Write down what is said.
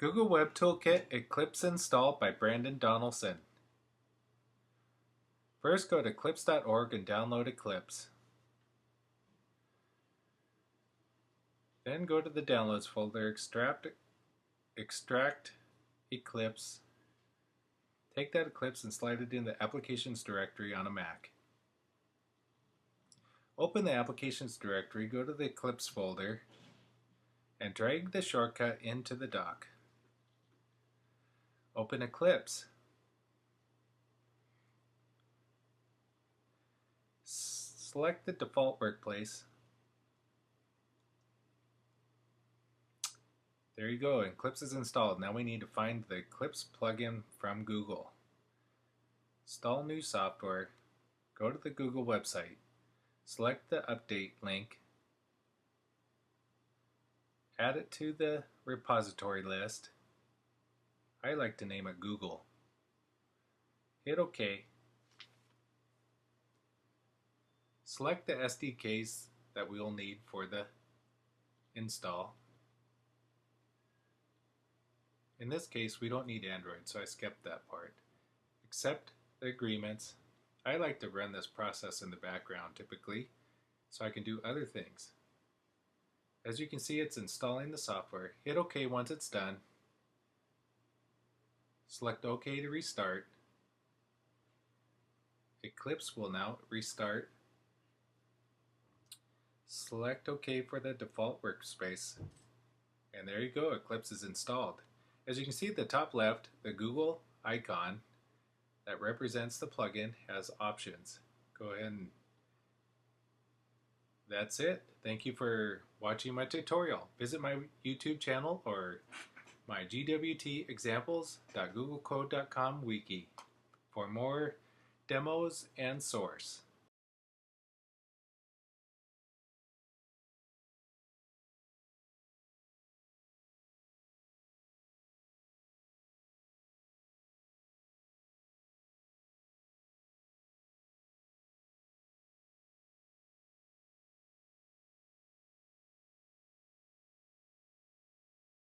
Google Web Toolkit Eclipse installed by Brandon Donaldson. First, go to eclipse.org and download Eclipse. Then go to the Downloads folder, extract Eclipse. Take that Eclipse and slide it in the Applications directory on a Mac. Open the Applications directory, go to the Eclipse folder, and drag the shortcut into the dock. Open Eclipse. Select the default workplace. There you go, Eclipse is installed. Now we need to find the Eclipse plugin from Google. Install new software. Go to the Google website. Select the update link. Add it to the repository list. I like to name it Google. Hit OK. Select the SDKs that we will need for the install. In this case, we don't need Android, so I skipped that part. Accept the agreements. I like to run this process in the background typically, so I can do other things. As you can see, it's installing the software. Hit OK once it's done. Select OK to restart. Eclipse will now restart. Select OK for the default workspace. And there you go, Eclipse is installed. As you can see at the top left, the Google icon that represents the plugin has options. Go ahead and that's it. Thank you for watching my tutorial. Visit my YouTube channel or my GWT examples.googlecode.com wiki for more demos and source.